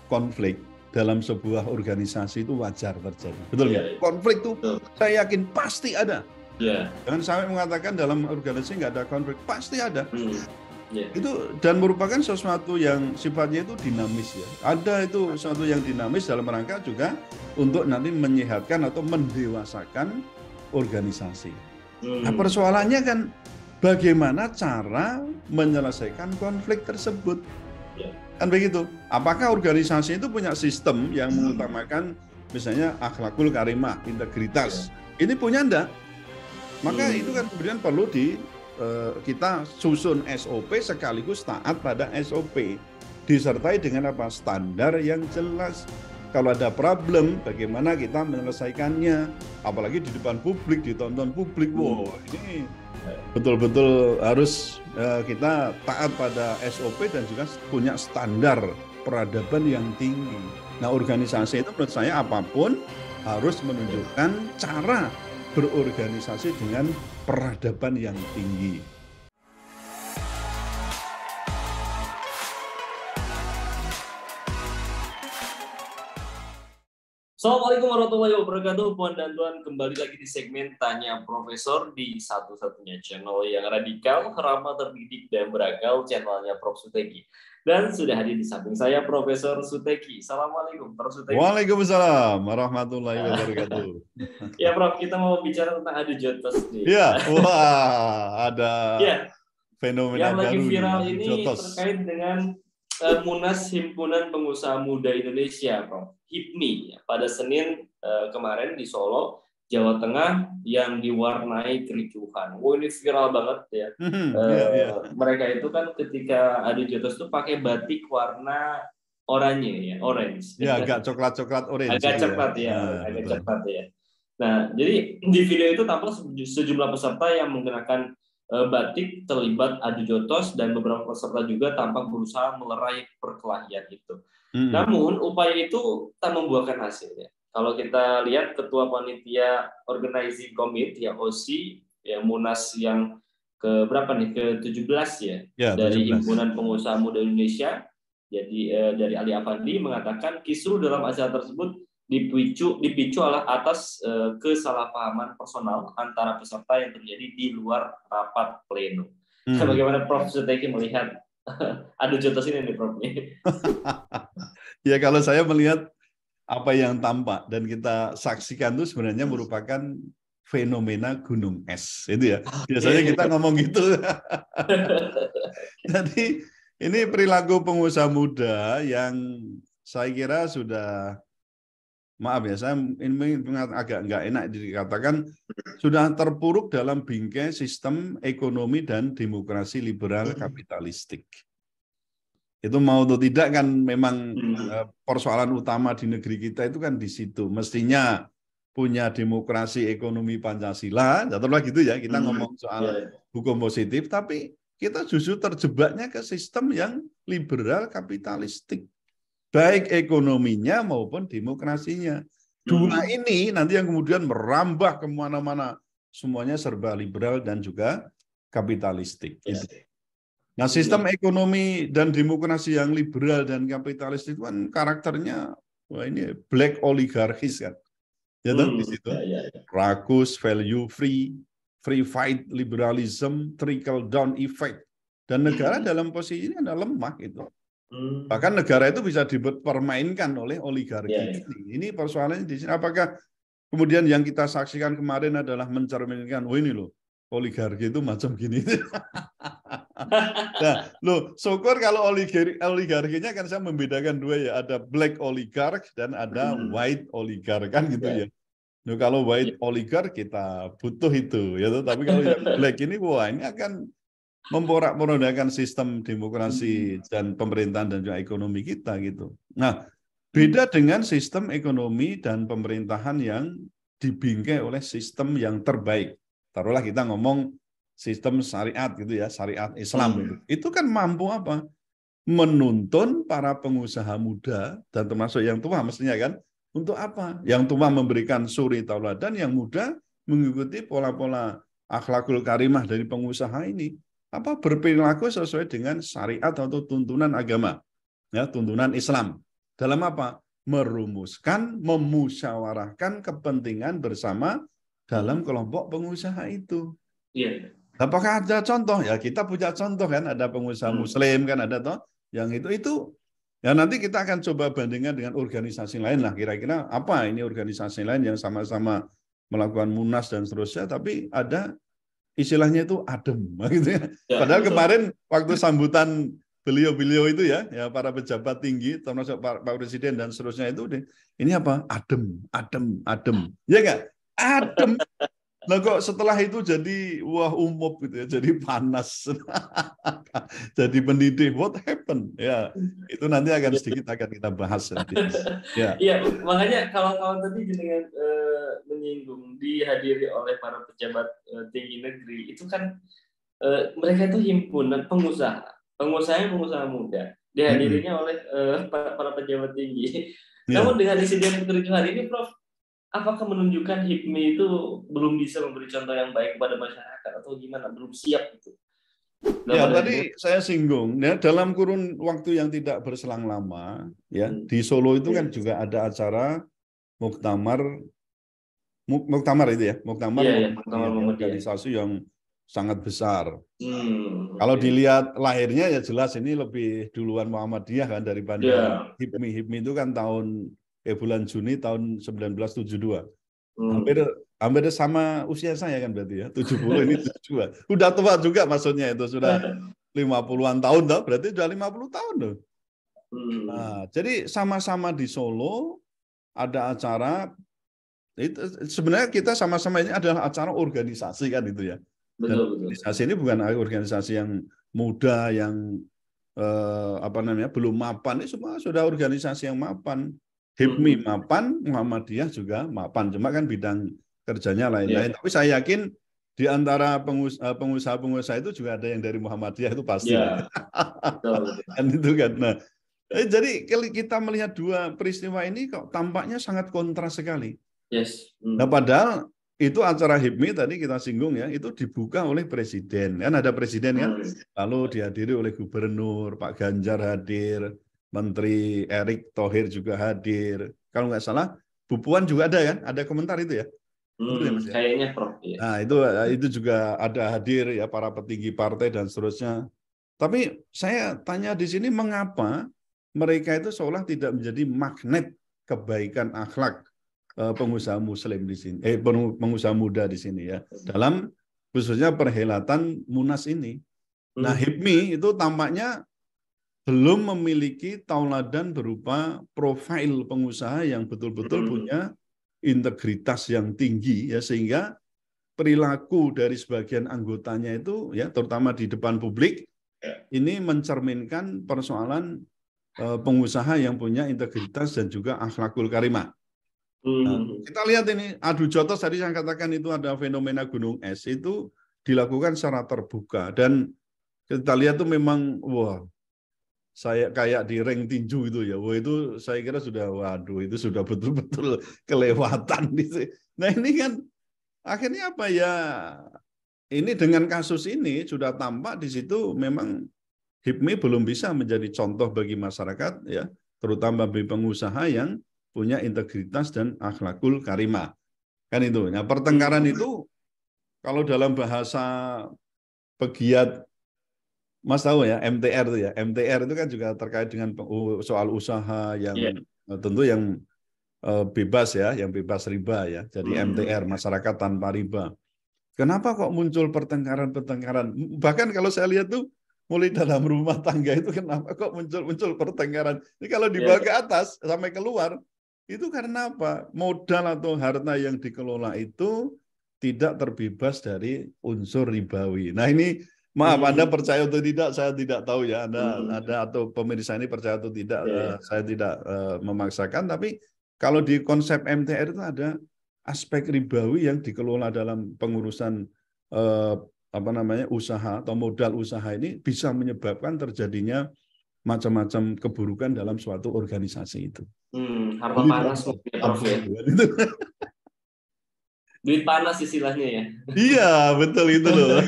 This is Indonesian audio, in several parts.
konflik dalam sebuah organisasi itu wajar terjadi. Betul nggak? Iya. Konflik itu Betul. saya yakin pasti ada. Iya. Jangan sampai mengatakan dalam organisasi nggak ada konflik, pasti ada. Yeah. Itu dan merupakan sesuatu yang sifatnya itu dinamis ya. Ada itu sesuatu yang dinamis dalam rangka juga untuk nanti menyehatkan atau mendewasakan organisasi. Nah, persoalannya kan bagaimana cara menyelesaikan konflik tersebut. Yeah. Kan begitu. Apakah organisasi itu punya sistem yang mengutamakan misalnya akhlakul karimah, integritas? Ini punya enggak? Maka itu kan kemudian perlu kita susun SOP sekaligus taat pada SOP. Disertai dengan apa? Standar yang jelas. Kalau ada problem, bagaimana kita menyelesaikannya? Apalagi di depan publik, ditonton publik. Wow, ini betul-betul harus kita taat pada SOP dan juga punya standar peradaban yang tinggi. Nah, organisasi itu menurut saya apapun harus menunjukkan cara berorganisasi dengan peradaban yang tinggi. Assalamualaikum warahmatullahi wabarakatuh, Puan dan Tuan. Kembali lagi di segmen Tanya Profesor di satu-satunya channel yang radikal, ramah, terdidik, dan berakal, channelnya Prof. Suteki. Dan sudah hadir di samping saya Profesor Suteki. Assalamualaikum, Prof. Suteki. Waalaikumsalam warahmatullahi wabarakatuh. Ya, Prof, kita mau bicara tentang adu jotos nih. Ya, wah, ada fenomena yang lagi baru viral nih, ini jotos. terkait dengan Munas Himpunan Pengusaha Muda Indonesia, Prof. HIPMI, pada Senin kemarin di Solo, Jawa Tengah, yang diwarnai kericuhan. Wah, ini viral banget ya. Mereka itu kan ketika adu jotos itu pakai batik warna oranye ya, orange. Ya, agak coklat-coklat orange. Agak coklat ya, agak coklat ya. Nah, jadi di video itu tampak sejumlah peserta yang menggunakan batik terlibat adu jotos dan beberapa peserta juga tampak berusaha melerai perkelahian itu. Namun upaya itu tak membuahkan hasil ya. Kalau kita lihat ketua panitia organizing committee ya OC ya Munas yang ke berapa nih, ke-17 ya, dari 17. Himpunan Pengusaha Muda Indonesia, jadi dari Ali Afandi mengatakan kisruh dalam acara tersebut dipicu atas kesalahpahaman personal antara peserta yang terjadi di luar rapat pleno. Bagaimana Prof. Suteki melihat adu jotos ini nih, Prof? Ya, kalau saya melihat apa yang tampak dan kita saksikan itu sebenarnya merupakan fenomena gunung es, itu ya. Biasanya kita ngomong gitu. Jadi ini perilaku pengusaha muda yang saya kira sudah, maaf ya, saya ini agak nggak enak dikatakan sudah terpuruk dalam bingkai sistem ekonomi dan demokrasi liberal kapitalistik. Itu mau atau tidak kan memang persoalan utama di negeri kita itu kan di situ. Mestinya punya demokrasi ekonomi Pancasila, jatuhlah gitu ya, kita ngomong soal hukum positif, tapi kita justru terjebaknya ke sistem yang liberal kapitalistik. Baik ekonominya maupun demokrasinya. Dua ini nanti yang kemudian merambah kemana-mana. Semuanya serba liberal dan juga kapitalistik. Nah, sistem ekonomi dan demokrasi yang liberal dan kapitalis itu kan karakternya, wah ini black oligarkis kan. Ya di situ. Rakus, value free, free fight liberalism, trickle down effect. Dan negara dalam posisi ini ada lemah itu. Bahkan negara itu bisa dipermainkan oleh oligarki. Ini persoalannya di sini. Apakah kemudian yang kita saksikan kemarin adalah mencerminkan, oh ini loh, oligarki itu macam gini. Nah, loh, syukur kalau oligarkinya kan saya membedakan dua ya, ada black oligark dan ada white oligark kan gitu ya. Loh, kalau white oligark kita butuh itu ya, tapi kalau yang black ini wah ini akan memporak-porandakan sistem demokrasi dan pemerintahan dan juga ekonomi kita gitu. Nah, beda dengan sistem ekonomi dan pemerintahan yang dibingkai oleh sistem yang terbaik. Taruhlah kita ngomong sistem syariat gitu ya, syariat Islam gitu. Itu kan mampu apa? Menuntun para pengusaha muda dan termasuk yang tua mestinya kan, untuk apa? Yang tua memberikan suri tauladan, yang muda mengikuti pola-pola akhlakul karimah dari pengusaha ini. Berperilaku sesuai dengan syariat atau tuntunan agama, ya, tuntunan Islam. dalam apa? Merumuskan, memusyawarahkan kepentingan bersama dalam kelompok pengusaha itu. Iya. Apakah ada contoh? Ya kita punya contoh kan, ada pengusaha Muslim kan ada toh, yang itu ya nanti kita akan coba bandingkan dengan organisasi lain lah, kira-kira apa ini organisasi lain yang sama-sama melakukan munas dan seterusnya, tapi ada istilahnya itu adem gitu ya. Padahal betul. Kemarin waktu sambutan beliau-beliau itu ya para pejabat tinggi termasuk Pak Presiden dan seterusnya itu ini apa? Adem. Ya enggak? Adem. Nah kok setelah itu jadi wah umum gitu ya, jadi panas. Jadi pendidik, what happened? Ya, itu nanti akan sedikit akan kita bahas nanti. Ya. Iya, makanya kalau tadi dengan menyinggung dihadiri oleh para pejabat tinggi negeri, itu kan mereka itu himpunan pengusaha muda, dihadirinya oleh para pejabat tinggi. Namun dengan insiden seperti hari ini, Prof, apakah menunjukkan HIPMI itu belum bisa memberi contoh yang baik kepada masyarakat atau gimana, belum siap itu? Ya tadi saya singgung ya, dalam kurun waktu yang tidak berselang lama ya di Solo itu kan juga ada acara muktamar itu ya, muktamar organisasi yang sangat besar. Kalau dilihat lahirnya ya jelas ini lebih duluan Muhammadiyah kan daripada HIPMI. HIPMI itu kan bulan Juni tahun 1972. Hampir sama usia saya kan berarti ya. 70 ini 72. Udah tua juga maksudnya itu sudah 50-an tahun toh, berarti sudah 50 tahun loh. Nah, jadi sama-sama di Solo ada acara itu sebenarnya kita sama-sama ini adalah acara organisasi kan itu ya. Dan organisasi ini bukan organisasi yang muda yang belum mapan, ini semua sudah organisasi yang mapan. HIPMI mapan, Muhammadiyah juga mapan, cuma kan bidang kerjanya lain-lain. Tapi saya yakin di antara pengusaha-pengusaha itu juga ada yang dari Muhammadiyah itu pasti. Kan itu kan. Nah, jadi kalau kita melihat dua peristiwa ini kok tampaknya sangat kontras sekali. Nah, padahal itu acara HIPMI tadi kita singgung ya, itu dibuka oleh presiden. Kan ada presiden kan, lalu dihadiri oleh gubernur, Pak Ganjar hadir, Menteri Erick Thohir juga hadir. Kalau nggak salah, Bu Puan juga ada kan? Ada komentar itu ya? Kayaknya Prof. Ya. Nah, itu juga ada hadir ya para petinggi partai dan seterusnya. Tapi saya tanya di sini mengapa mereka itu seolah tidak menjadi magnet kebaikan akhlak pengusaha Muslim di sini, pengusaha muda di sini ya, dalam khususnya perhelatan Munas ini. Nah, HIPMI itu tampaknya belum memiliki tauladan berupa profil pengusaha yang betul-betul punya integritas yang tinggi ya, sehingga perilaku dari sebagian anggotanya itu ya terutama di depan publik ini mencerminkan persoalan pengusaha yang punya integritas dan juga akhlakul karimah. Nah, kita lihat ini adu jotos tadi saya katakan itu ada fenomena gunung es itu dilakukan secara terbuka dan kita lihat tuh memang wah saya kayak di ring tinju itu ya, wah itu saya kira sudah waduh itu sudah betul-betul kelewatan. Nah ini kan akhirnya apa ya? Ini dengan kasus ini sudah tampak di situ memang HIPMI belum bisa menjadi contoh bagi masyarakat ya, terutama bagi pengusaha yang punya integritas dan akhlakul karimah. Kan itu. Nah, pertengkaran itu kalau dalam bahasa pegiat Mas tahu ya, MTR itu ya. MTR itu kan juga terkait dengan soal usaha yang tentu yang bebas ya, yang bebas riba ya. Jadi MTR, masyarakat tanpa riba. Kenapa kok muncul pertengkaran? Bahkan kalau saya lihat tuh mulai dalam rumah tangga itu kenapa kok muncul pertengkaran? Ini kalau dibawa ke atas sampai keluar itu karena apa? Modal atau harta yang dikelola itu tidak terbebas dari unsur ribawi. Nah ini maaf, Anda percaya atau tidak, saya tidak tahu ya. Anda atau pemirsa ini percaya atau tidak, saya tidak memaksakan. Tapi kalau di konsep MTR itu ada aspek ribawi yang dikelola dalam pengurusan usaha atau modal usaha ini bisa menyebabkan terjadinya macam-macam keburukan dalam suatu organisasi itu. Harta panas duit panas istilahnya ya. Iya, betul itu loh.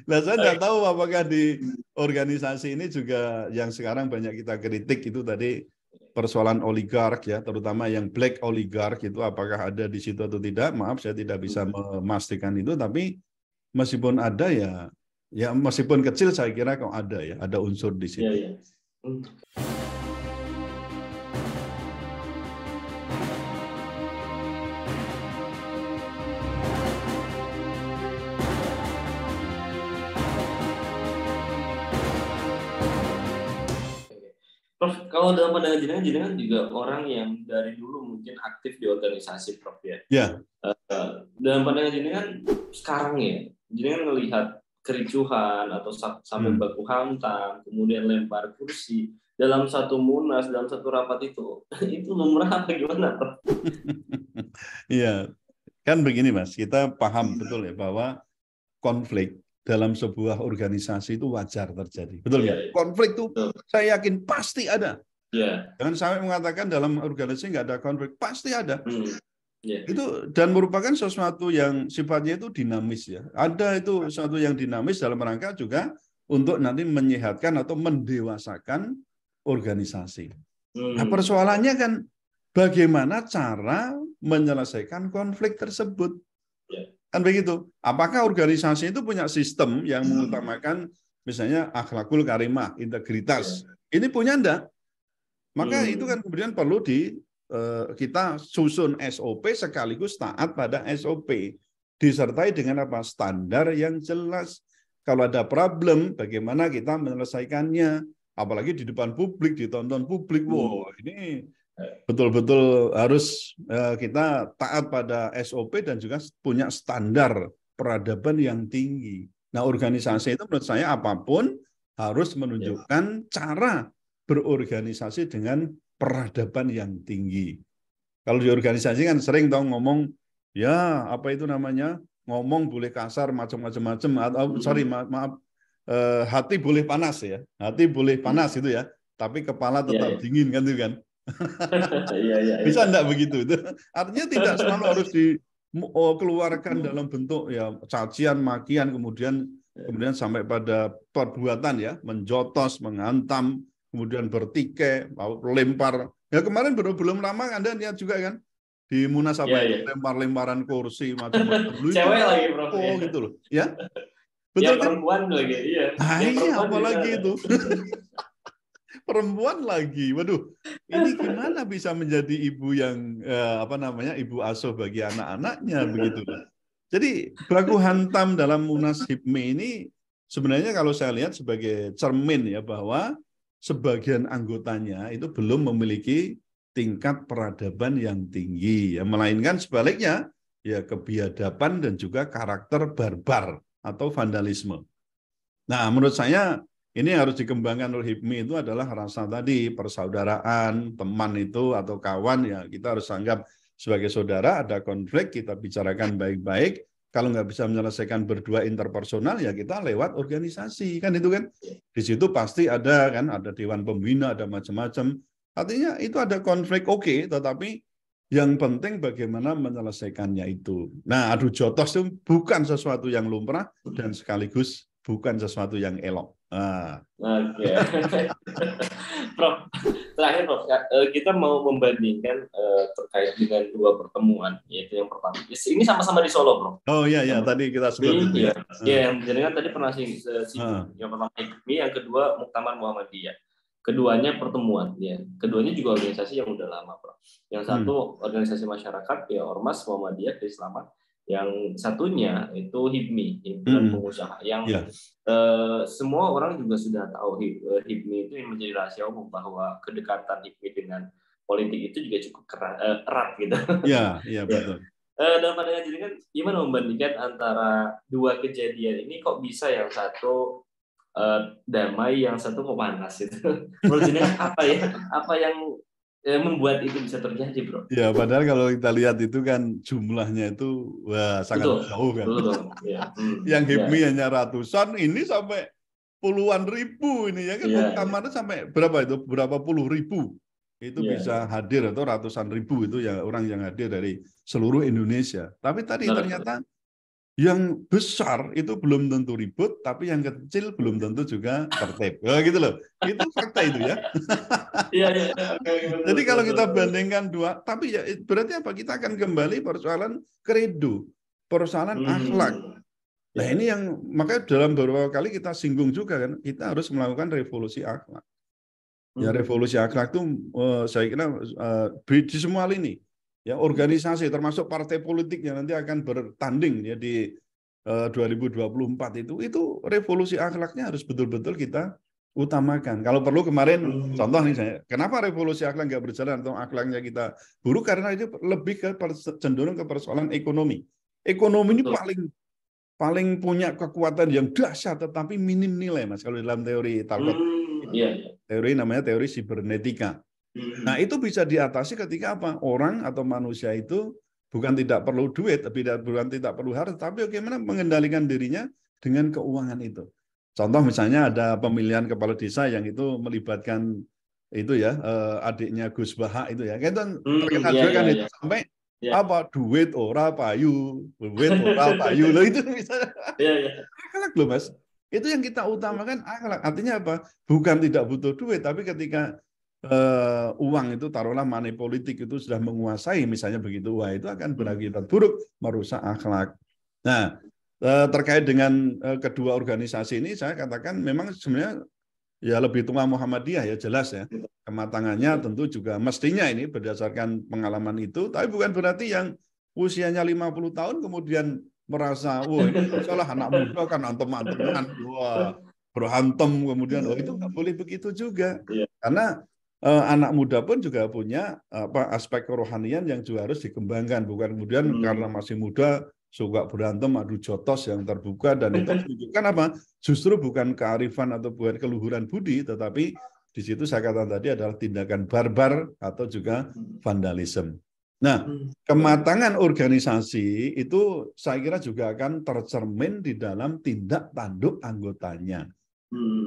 Nah, saya tidak tahu apakah di organisasi ini juga yang sekarang banyak kita kritik itu tadi persoalan oligark ya, terutama yang black oligark itu apakah ada di situ atau tidak. Maaf, saya tidak bisa memastikan itu, tapi meskipun ada ya meskipun kecil saya kira kok ada unsur di situ. Ya, ya. Prof, kalau dalam pandangan jenengan juga orang yang dari dulu mungkin aktif di organisasi, Prof ya. Ya. Dalam pandangan jenengan sekarang ya, jenengan melihat kericuhan atau sampai baku hantam, kemudian lempar kursi dalam satu munas, dalam satu rapat itu lumrah apa gimana, Prof? Iya, kan begini Mas, kita paham betul ya bahwa konflik dalam sebuah organisasi itu wajar terjadi. Betul nggak? Ya. Konflik itu saya yakin pasti ada. Ya. Jangan sampai mengatakan dalam organisasi nggak ada konflik, pasti ada. Yeah. Itu dan merupakan sesuatu yang sifatnya itu dinamis ya. Ada itu sesuatu yang dinamis dalam rangka juga untuk nanti menyehatkan atau mendewasakan organisasi. Nah, persoalannya kan bagaimana cara menyelesaikan konflik tersebut. Yeah. Kan begitu. Apakah organisasi itu punya sistem yang mengutamakan misalnya akhlakul karimah, integritas? Ini punya enggak? Maka itu kan kemudian perlu kita susun SOP sekaligus taat pada SOP. Disertai dengan apa? Standar yang jelas. Kalau ada problem, bagaimana kita menyelesaikannya. Apalagi di depan publik, ditonton publik. Wow, ini betul-betul harus kita taat pada SOP dan juga punya standar peradaban yang tinggi. Nah, organisasi itu menurut saya apapun harus menunjukkan cara berorganisasi dengan peradaban yang tinggi. Kalau di organisasi kan sering ngomong, ya apa itu namanya, ngomong boleh kasar macam-macam atau maaf, hati boleh panas ya, hati boleh panas itu ya, tapi kepala tetap dingin kan itu kan. Bisa enggak begitu? Itu artinya tidak selalu harus dikeluarkan dalam bentuk ya cacian, makian, kemudian sampai pada perbuatan ya, menjotos, menghantam, kemudian bertikai, lempar. Ya kemarin belum lama Anda lihat juga kan di Munas lempar-lemparan kursi macam-macam. Cewek lagi, Prof. Gitu loh, ya. Betul kan? Perempuan lagi, iya. Iya, apalagi itu. Perempuan lagi, waduh, ini gimana bisa menjadi ibu yang ibu asuh bagi anak-anaknya begitu. Jadi baku hantam dalam Munas HIPMI ini sebenarnya kalau saya lihat sebagai cermin ya bahwa sebagian anggotanya itu belum memiliki tingkat peradaban yang tinggi, ya, melainkan sebaliknya ya kebiadaban dan juga karakter barbar atau vandalisme. Nah, menurut saya ini harus dikembangkan oleh HIPMI itu adalah rasa tadi persaudaraan, teman itu atau kawan ya kita harus anggap sebagai saudara. Ada konflik kita bicarakan baik-baik. Kalau nggak bisa menyelesaikan berdua interpersonal ya kita lewat organisasi kan itu kan. Di situ pasti ada kan, ada dewan pembina, ada macam-macam. Artinya itu ada konflik oke, tetapi yang penting bagaimana menyelesaikannya itu. Nah, adu jotos itu bukan sesuatu yang lumrah dan sekaligus bukan sesuatu yang elok. Oke. Prof, terakhir Prof, kita mau membandingkan terkait dengan dua pertemuan, yaitu yang pertama. Ini sama-sama di Solo, Prof. Oh iya, tadi kita sebut itu. Ya, yang jenengan tadi pernah singgung. Yang pertama HIPMI, yang kedua Muktamar Muhammadiyah. Keduanya pertemuan, ya. Keduanya juga organisasi yang udah lama, Prof. Yang satu organisasi masyarakat, ya Ormas Muhammadiyah Keislaman. Yang satunya itu HIPMI, himpunan pengusaha. Yang semua orang juga sudah tahu HIPMI itu yang menjadi rahasia umum bahwa kedekatan HIPMI dengan politik itu juga cukup erat gitu. Iya betul. Dalam pandangan jadi kan gimana membandingkan antara dua kejadian ini, kok bisa yang satu damai, yang satu kok panas itu? Menurut jenengan apa yang membuat itu bisa terjadi, Bro? Ya, padahal kalau kita lihat itu kan jumlahnya itu sangat jauh kan. Betul. Ya. Yang HIPMI hanya ratusan, ini sampai puluhan ribu ini ya kan. Muktamar sampai berapa itu? Berapa puluh ribu itu bisa hadir atau ratusan ribu itu ya orang yang hadir dari seluruh Indonesia. Tapi tadi ternyata Yang besar itu belum tentu ribut, tapi yang kecil belum tentu juga tertib. Gitu loh. Itu fakta itu ya. Iya. Jadi kalau kita bandingkan dua, tapi ya berarti apa? Kita akan kembali persoalan kredo, persoalan akhlak. Nah ini yang makanya dalam beberapa kali kita singgung juga kan, kita harus melakukan revolusi akhlak. Ya revolusi akhlak itu saya kira di semua lini. Ya organisasi termasuk partai politik yang nanti akan bertanding ya di 2024 itu revolusi akhlaknya harus betul-betul kita utamakan. Kalau perlu kemarin contoh nih saya, kenapa revolusi akhlak nggak berjalan atau akhlaknya kita buruk karena itu lebih ke cenderung ke persoalan ekonomi. Ekonomi ini paling punya kekuatan yang dahsyat tetapi minim nilai Mas kalau dalam teori Talcott. Teori namanya teori sibernetika. Nah, itu bisa diatasi ketika apa? Orang atau manusia itu bukan tidak perlu duit, bukan tidak perlu harta, tapi bagaimana mengendalikan dirinya dengan keuangan itu. Contoh misalnya ada pemilihan kepala desa yang itu melibatkan itu ya adiknya Gus Baha itu ya. Kan terkenal juga kan itu sampai apa duit ora payu, loh itu misalnya. Akhlak loh Mas. Itu yang kita utamakan akhlak. Artinya apa? Bukan tidak butuh duit, tapi ketika uang itu taruhlah money politik itu sudah menguasai misalnya begitu, wah itu akan berakibat buruk, merusak akhlak. Nah terkait dengan kedua organisasi ini saya katakan memang sebenarnya ya lebih tua Muhammadiyah ya jelas ya, kematangannya tentu juga mestinya ini berdasarkan pengalaman itu, tapi bukan berarti yang usianya 50 tahun kemudian merasa wah ini salah anak muda kan antem-anteman, wah berantem kemudian itu nggak boleh begitu juga, karena anak muda pun juga punya aspek kerohanian yang juga harus dikembangkan, bukan kemudian karena masih muda suka berantem adu jotos yang terbuka, dan itu menunjukkan apa? Justru bukan kearifan atau bukan keluhuran budi, tetapi di situ saya katakan tadi adalah tindakan barbar atau juga vandalisme. Nah, kematangan organisasi itu saya kira juga akan tercermin di dalam tindak tanduk anggotanya.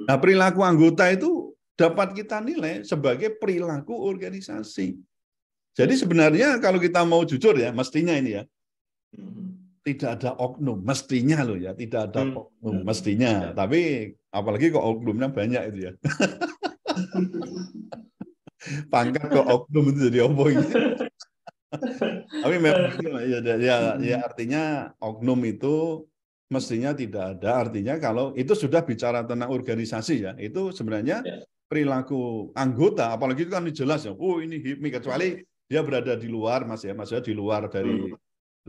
Nah, perilaku anggota itu dapat kita nilai sebagai perilaku organisasi. Jadi sebenarnya kalau kita mau jujur ya, mestinya ini ya, tidak ada oknum, mestinya loh ya, tidak ada oknum, mestinya. Tapi apalagi kok oknumnya banyak itu ya. Pangkat kok oknum itu jadi opung. Tapi memang ya artinya oknum itu mestinya tidak ada. Artinya kalau itu sudah bicara tentang organisasi ya, itu sebenarnya perilaku anggota, apalagi itu kan jelas ya, oh ini HIPMI, kecuali dia berada di luar Mas ya, maksudnya di luar dari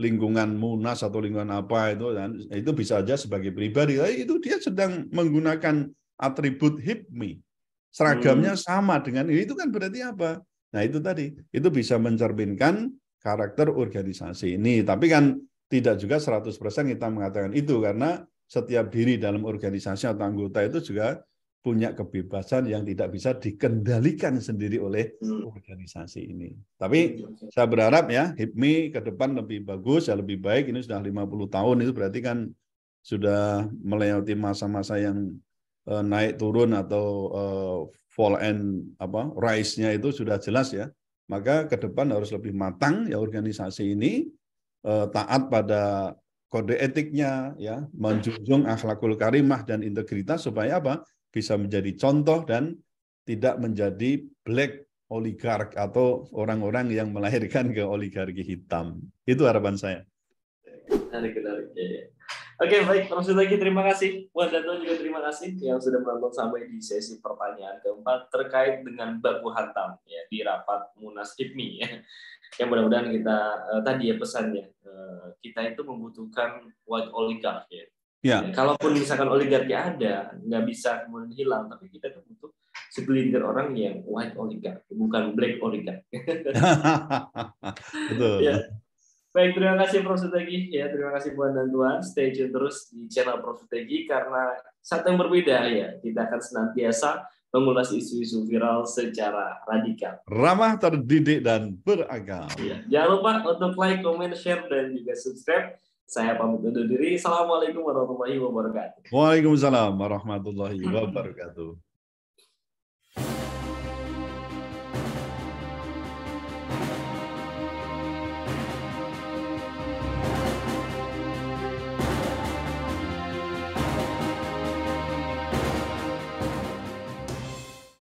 lingkungan Munas atau lingkungan apa itu, dan itu bisa aja sebagai pribadi, itu dia sedang menggunakan atribut HIPMI, seragamnya sama dengan itu kan berarti apa? Nah itu tadi, itu bisa mencerminkan karakter organisasi ini, tapi kan tidak juga 100% kita mengatakan itu, karena setiap diri dalam organisasi atau anggota itu juga punya kebebasan yang tidak bisa dikendalikan sendiri oleh organisasi ini. Tapi saya berharap ya HIPMI ke depan lebih bagus, ya lebih baik. Ini sudah 50 tahun, itu berarti kan sudah melewati masa-masa yang naik turun atau fall and rise-nya itu sudah jelas ya. Maka ke depan harus lebih matang ya organisasi ini, taat pada kode etiknya ya, menjunjung akhlakul karimah dan integritas supaya apa? Bisa menjadi contoh dan tidak menjadi black oligark atau orang-orang yang melahirkan ke oligarki hitam. Itu harapan saya. Menarik. Oke, baik. Maksud lagi terima kasih. Wan Danto juga terima kasih yang sudah menonton sampai di sesi pertanyaan keempat terkait dengan baku hantam ya di rapat Munas HIPMI ya. Yang mudah-mudahan kita tadi ya pesannya, kita itu membutuhkan white oligark ya. Ya. Kalaupun misalkan oligarki ada, nggak bisa kemudian hilang, tapi kita tuh butuh segelintir orang yang white oligark, bukan black oligark. Betul. Ya. Baik, terima kasih Prof. Sutegi. Ya, terima kasih Puan dan Tuan. Stay tune terus di channel Prof. Sutegi karena saat yang berbeda ya, kita akan senantiasa mengulas isu-isu viral secara radikal. Ramah, terdidik, dan beragam. Ya. Jangan lupa untuk like, comment, share, dan juga subscribe. Saya pamit undur diri. Assalamualaikum warahmatullahi wabarakatuh. Waalaikumsalam warahmatullahi wabarakatuh.